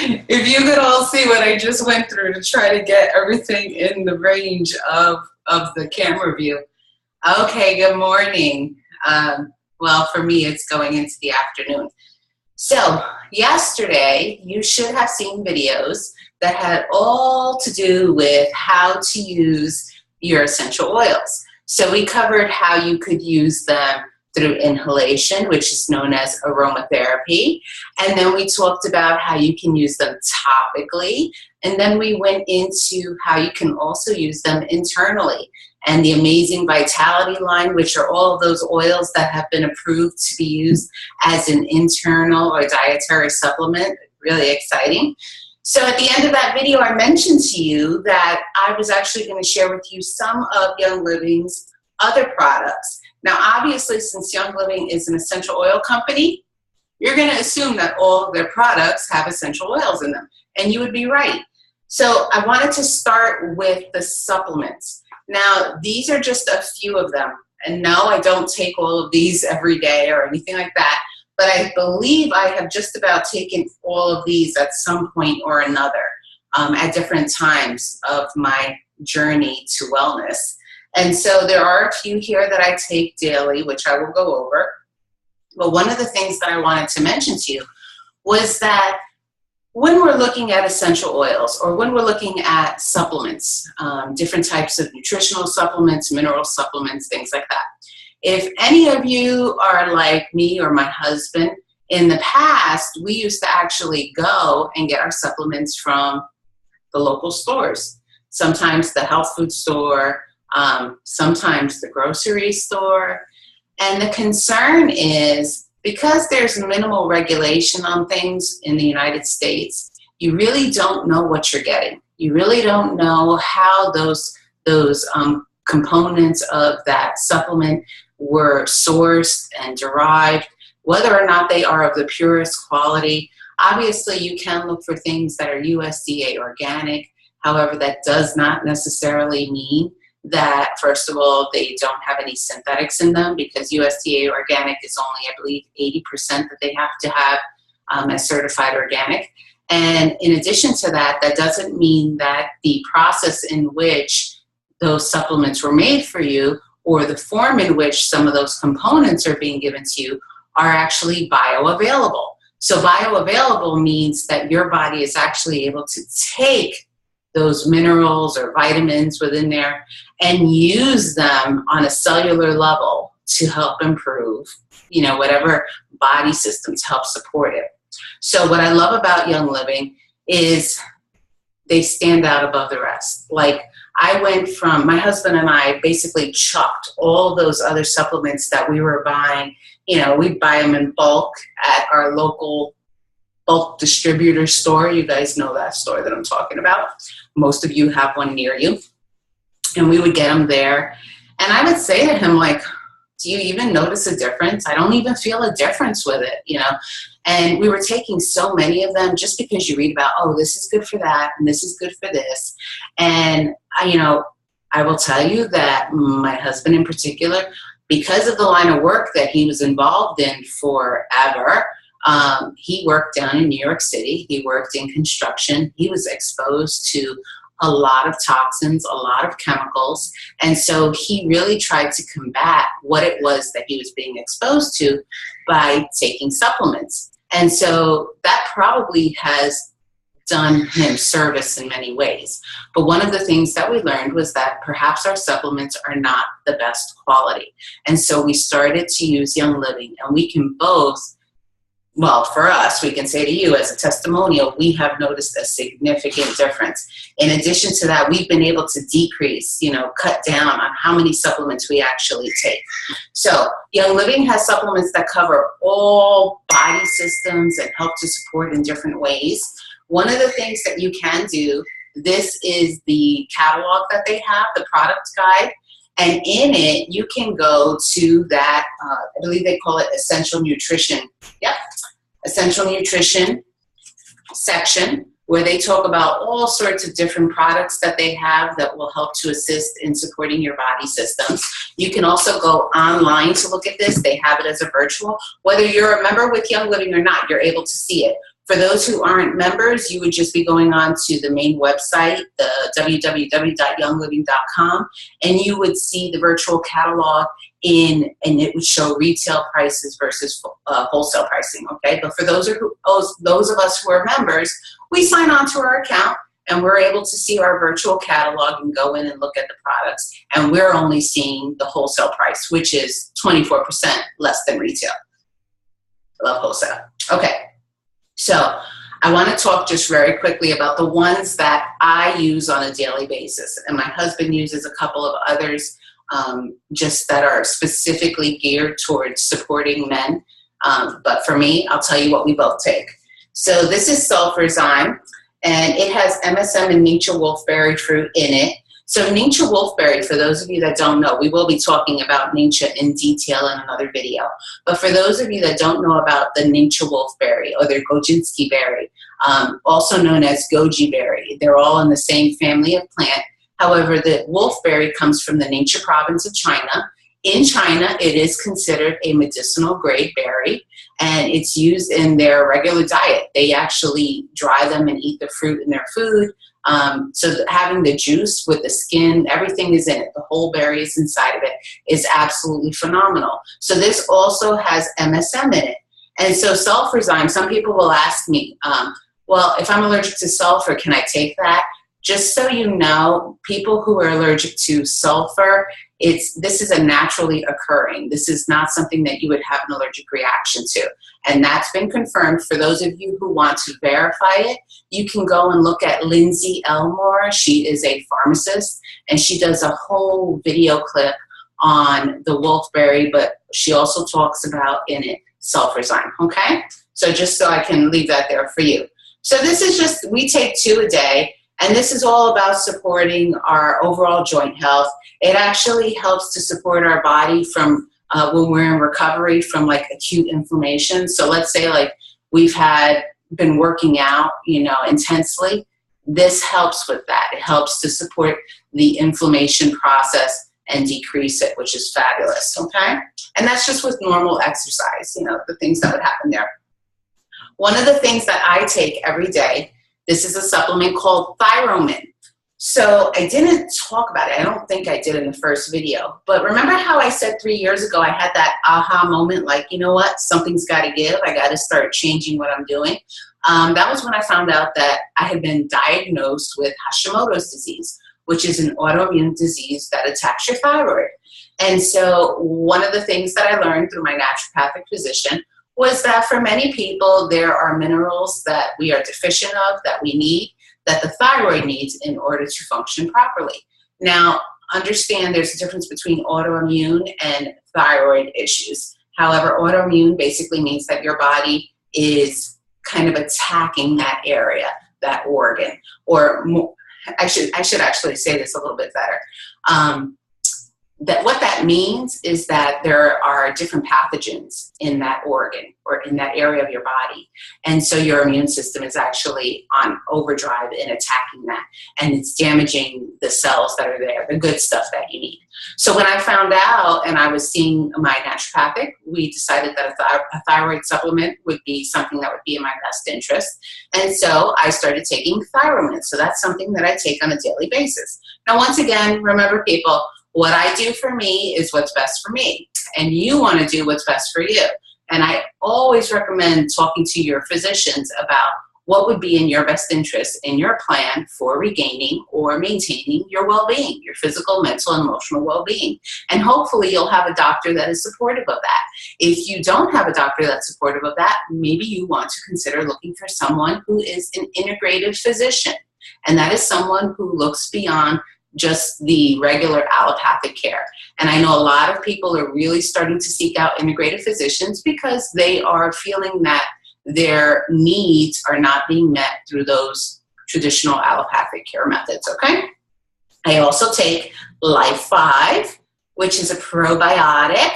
If you could all see what I just went through to try to get everything in the range of the camera view. Okay, good morning. Well, for me, it's going into the afternoon. So yesterday, you should have seen videos that had all to do with how to use your essential oils. So we covered how you could use them through inhalation, which is known as aromatherapy. And then we talked about how you can use them topically. And then we went into how you can also use them internally. And the Amazing Vitality line, which are all of those oils that have been approved to be used as an internal or dietary supplement. Really exciting. So at the end of that video, I mentioned to you that I was actually going to share with you some of Young Living's other products. Now, obviously, since Young Living is an essential oil company, you're going to assume that all of their products have essential oils in them. And you would be right. So I wanted to start with the supplements. Now, these are just a few of them. And no, I don't take all of these every day or anything like that. But I believe I have just about taken all of these at some point or another at different times of my journey to wellness. And so there are a few here that I take daily, which I will go over. But one of the things that I wanted to mention to you was that when we're looking at essential oils or when we're looking at supplements, different types of nutritional supplements, mineral supplements, things like that. If any of you are like me or my husband, in the past, we used to actually go and get our supplements from the local stores. Sometimes the health food store, sometimes the grocery store. And the concern is because there's minimal regulation on things in the United States, you really don't know what you're getting. You really don't know how those components of that supplement were sourced and derived, whether or not they are of the purest quality. Obviously, you can look for things that are USDA organic. However, that does not necessarily mean that, first of all, they don't have any synthetics in them, because USDA organic is only, I believe, 80% that they have to have as certified organic. And in addition to that, that doesn't mean that the process in which those supplements were made for you or the form in which some of those components are being given to you are actually bioavailable. So bioavailable means that your body is actually able to take those minerals or vitamins within there and use them on a cellular level to help improve, whatever body systems help support it. So what I love about Young Living is they stand out above the rest. Like, I went from, my husband and I basically chucked all those other supplements that we were buying. We'd buy them in bulk at our local bulk distributor store. You guys know that store that I'm talking about. Most of you have one near you. And we would get them there. And I would say to him, like, do you even notice a difference? I don't even feel a difference with it, And we were taking so many of them just because you read about, oh, this is good for that, and this is good for this. And, I will tell you that my husband in particular, because of the line of work that he was involved in forever, he worked down in New York City. He worked in construction. He was exposed to a lot of toxins, a lot of chemicals. And so he really tried to combat what it was that he was being exposed to by taking supplements. And so that probably has done him service in many ways. But one of the things that we learned was that perhaps our supplements are not the best quality. And so we started to use Young Living, and we can both, well, for us, we can say to you as a testimonial, we have noticed a significant difference. In addition to that, we've been able to decrease, cut down on how many supplements we actually take. So Young Living has supplements that cover all body systems and help to support in different ways. One of the things that you can do, this is the catalog that they have, the product guide. And in it, you can go to that, I believe they call it Essential Nutrition. Yep, Essential Nutrition section, where they talk about all sorts of different products that they have that will help to assist in supporting your body systems. You can also go online to look at this. They have it as a virtual. Whether you're a member with Young Living or not, you're able to see it. For those who aren't members, you would just be going on to the main website, the www.youngliving.com, and you would see the virtual catalog and it would show retail prices versus wholesale pricing, okay? But for those of us who are members, we sign on to our account and we're able to see our virtual catalog and go in and look at the products, and we're only seeing the wholesale price, which is 24% less than retail. I love wholesale. Okay. So I want to talk just very quickly about the ones that I use on a daily basis. And my husband uses a couple of others just that are specifically geared towards supporting men. But for me, I'll tell you what we both take. So this is Sulfurzyme, and it has MSM and Nature Wolfberry fruit in it. So Nature Wolfberry, for those of you that don't know, we will be talking about Nature in detail in another video. But for those of you that don't know about the Nature Wolfberry or their Gojinsky berry, also known as goji berry, they're all in the same family of plant. However, the wolfberry comes from the Nature province of China. In China, it is considered a medicinal grade berry, and it's used in their regular diet. They actually dry them and eat the fruit in their food. So having the juice with the skin, everything is in it. The whole berry is inside of it. Is absolutely phenomenal. So this also has MSM in it. And so Sulfurzyme, some people will ask me, well, if I'm allergic to sulfur, can I take that? Just so you know, people who are allergic to sulfur, this is a naturally occurring. This is not something that you would have an allergic reaction to. And that's been confirmed. For those of you who want to verify it, you can go and look at Lindsay Elmore. She is a pharmacist, and she does a whole video clip on the wolfberry, but she also talks about in it Sulfurzyme, okay? So just so I can leave that there for you. So this is just, we take 2 a day. And this is all about supporting our overall joint health. It actually helps to support our body from when we're in recovery from like acute inflammation. So let's say like we've been working out, intensely. This helps with that. It helps to support the inflammation process and decrease it, which is fabulous, okay? And that's just with normal exercise, the things that would happen there. One of the things that I take every day, this is a supplement called Thyromin. So I didn't talk about it. I don't think I did in the first video. But remember how I said 3 years ago I had that aha moment, like, you know what, something's got to give. I got to start changing what I'm doing. That was when I found out that I had been diagnosed with Hashimoto's disease, which is an autoimmune disease that attacks your thyroid. And so one of the things that I learned through my naturopathic physician was that for many people, there are minerals that we are deficient of, that we need, that the thyroid needs in order to function properly. Now, understand there's a difference between autoimmune and thyroid issues. However, autoimmune basically means that your body is kind of attacking that area, that organ, or more, I should actually say this a little bit better. That what that means is that there are different pathogens in that organ or in that area of your body. And so your immune system is actually on overdrive in attacking that. And it's damaging the cells that are there, the good stuff that you need. So when I found out and I was seeing my naturopathic, we decided that a thyroid supplement would be something that would be in my best interest. And so I started taking Thyromin. So that's something that I take on a daily basis. Now, once again, remember people, what I do for me is what's best for me, and you want to do what's best for you. And I always recommend talking to your physicians about what would be in your best interest in your plan for regaining or maintaining your well-being, your physical, mental, and emotional well-being. And hopefully you'll have a doctor that is supportive of that. If you don't have a doctor that's supportive of that, maybe you want to consider looking for someone who is an integrative physician. And that is someone who looks beyond just the regular allopathic care. And I know a lot of people are really starting to seek out integrative physicians because they are feeling that their needs are not being met through those traditional allopathic care methods, okay? I also take Life 5, which is a probiotic.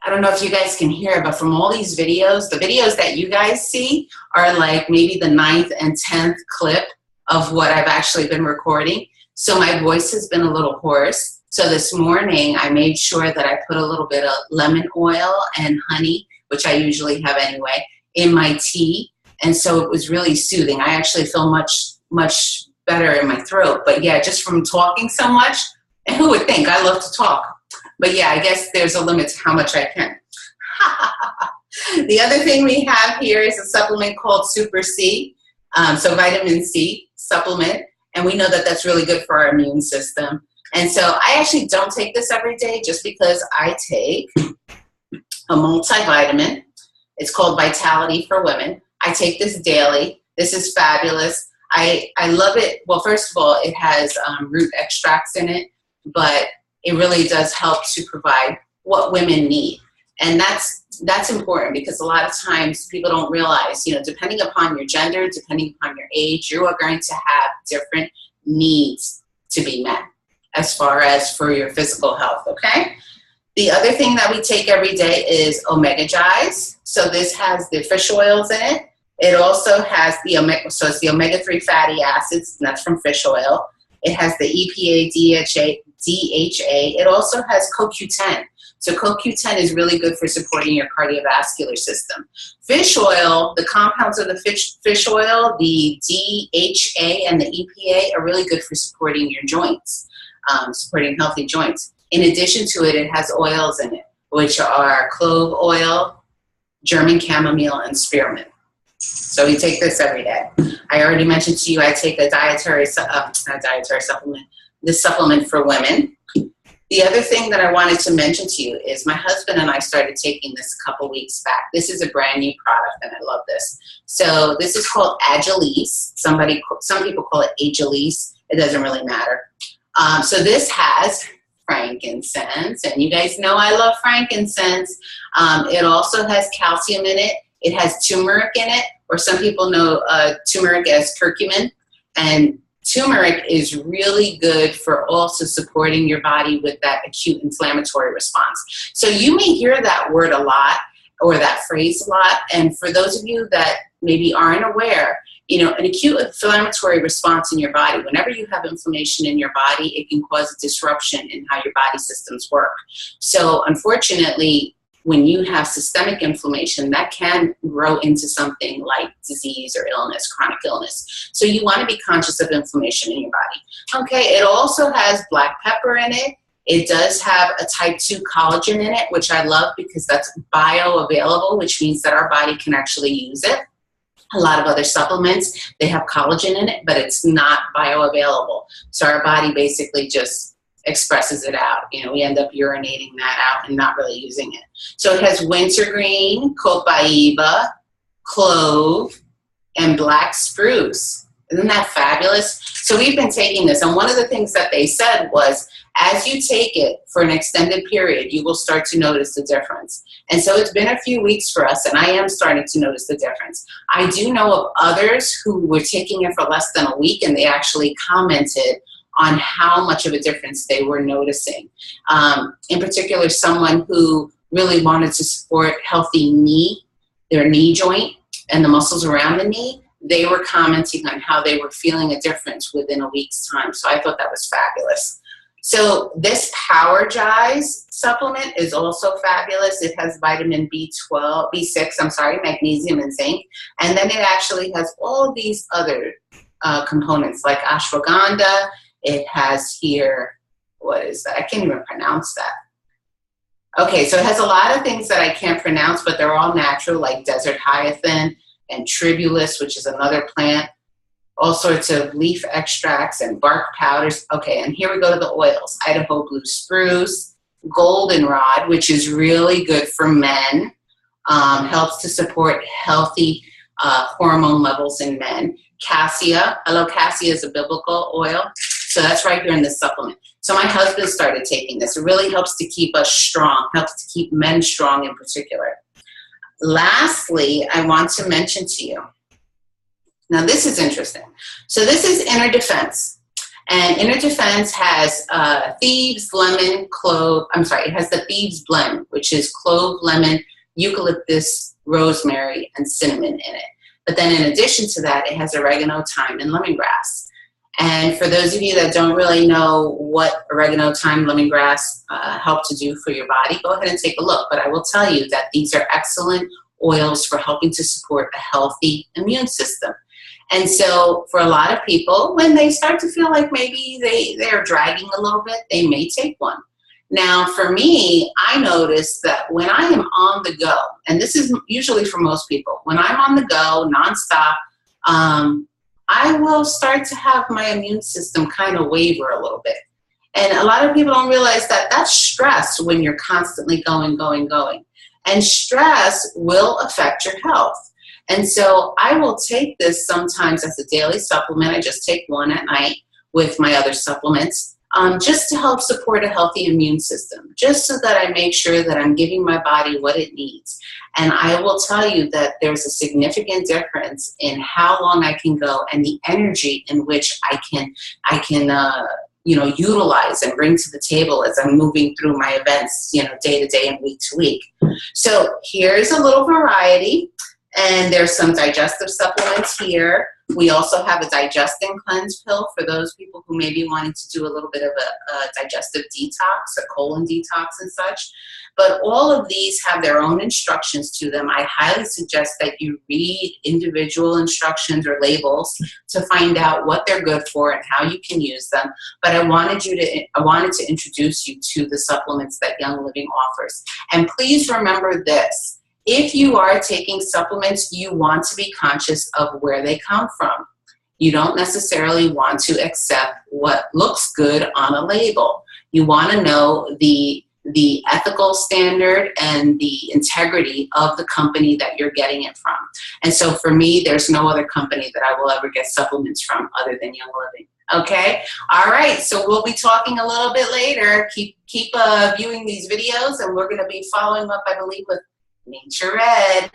I don't know if you guys can hear, but from all these videos, the videos that you guys see are like maybe the 9th and 10th clip of what I've actually been recording. So my voice has been a little hoarse. So this morning I made sure that I put a little bit of lemon oil and honey, which I usually have anyway, in my tea. And so it was really soothing. I actually feel much better in my throat. But yeah, just from talking so much, and who would think? I love to talk. But yeah, I guess there's a limit to how much I can. The other thing we have here is a supplement called Super C. So vitamin C supplement. And we know that that's really good for our immune system. And so I actually don't take this every day just because I take a multivitamin. It's called Vitality for Women. I take this daily. This is fabulous. I love it. Well, first of all, it has root extracts in it, but it really does help to provide what women need. And that's important because a lot of times people don't realize, you know, depending upon your gender, depending upon your age, you are going to have different needs to be met as far as for your physical health, okay? The other thing that we take every day is Omega Gize. So this has the fish oils in it. It also has the so it's the omega-3 fatty acids, and that's from fish oil. It has the EPA, DHA. It also has CoQ10. So CoQ10 is really good for supporting your cardiovascular system. Fish oil, the compounds of the fish oil, the DHA and the EPA are really good for supporting your joints, supporting healthy joints. In addition to it, it has oils in it, which are clove oil, German chamomile, and spearmint. So we take this every day. I already mentioned to you I take a supplement, this supplement for women. The other thing that I wanted to mention to you is my husband and I started taking this a couple weeks back. This is a brand new product and I love this. So this is called Agilise. Some people call it Agilise. It doesn't really matter. So this has frankincense, and you guys know I love frankincense. It also has calcium in it. It has turmeric in it, or some people know turmeric as curcumin. And turmeric is really good for also supporting your body with that acute inflammatory response. So you may hear that word a lot or that phrase a lot. And for those of you that maybe aren't aware, you know, an acute inflammatory response in your body, whenever you have inflammation in your body, it can cause a disruption in how your body systems work. So unfortunately, when you have systemic inflammation, that can grow into something like disease or illness, chronic illness. So you want to be conscious of inflammation in your body. Okay, it also has black pepper in it. It does have a type 2 collagen in it, which I love because that's bioavailable, which means that our body can actually use it. A lot of other supplements, they have collagen in it, but it's not bioavailable. So our body basically just expresses it out. You know, we end up urinating that out and not really using it. So it has wintergreen, copaiba, clove, and black spruce. Isn't that fabulous? So we've been taking this, and one of the things that they said was, as you take it for an extended period, you will start to notice the difference. And so it's been a few weeks for us, and I am starting to notice the difference. I do know of others who were taking it for less than a week, and they actually commented on how much of a difference they were noticing. In particular, someone who really wanted to support healthy knee, their knee joint, and the muscles around the knee, they were commenting on how they were feeling a difference within a week's time. So I thought that was fabulous. So this Power Gize supplement is also fabulous. It has vitamin B6, magnesium and zinc. And then it actually has all these other components like ashwagandha. It has here, what is that? I can't even pronounce that. Okay, so it has a lot of things that I can't pronounce, but they're all natural, like desert hyacinth and tribulus, which is another plant, all sorts of leaf extracts and bark powders. Okay, and here we go to the oils. Idaho blue spruce, goldenrod, which is really good for men, helps to support healthy hormone levels in men. Cassia, cassia is a biblical oil. So that's right here in this supplement. So my husband started taking this. It really helps to keep us strong, helps to keep men strong in particular. Lastly, I want to mention to you, now this is interesting. So this is Inner Defense. And Inner Defense has thieves, lemon, clove, it has the thieves blend, which is clove, lemon, eucalyptus, rosemary, and cinnamon in it. But then in addition to that, it has oregano, thyme, and lemongrass. And for those of you that don't really know what oregano, thyme, lemongrass help to do for your body, go ahead and take a look. But I will tell you that these are excellent oils for helping to support a healthy immune system. And so for a lot of people, when they start to feel like maybe they're dragging a little bit, they may take one. Now, for me, I notice that when I am on the go, and this is usually for most people, when I'm on the go nonstop, I will start to have my immune system kind of waver a little bit. And a lot of people don't realize that that's stress when you're constantly going. And stress will affect your health. And so I will take this sometimes as a daily supplement. I just take one at night with my other supplements, just to help support a healthy immune system, just so that I make sure that I'm giving my body what it needs. And I will tell you that there's a significant difference in how long I can go and the energy in which I can utilize and bring to the table as I'm moving through my events, day to day and week to week. So here's a little variety. And there's some digestive supplements here. We also have a digest and cleanse pill for those people who may be wanting to do a little bit of a digestive detox, a colon detox and such. But all of these have their own instructions to them. I highly suggest that you read individual instructions or labels to find out what they're good for and how you can use them. But I wanted to introduce you to the supplements that Young Living offers. And please remember this. If you are taking supplements, you want to be conscious of where they come from. You don't necessarily want to accept what looks good on a label. You want to know the ethical standard and the integrity of the company that you're getting it from. And so for me, there's no other company that I will ever get supplements from other than Young Living. Okay? All right, so we'll be talking a little bit later. Keep viewing these videos, and we're going to be following up, I believe, with Nature Ed.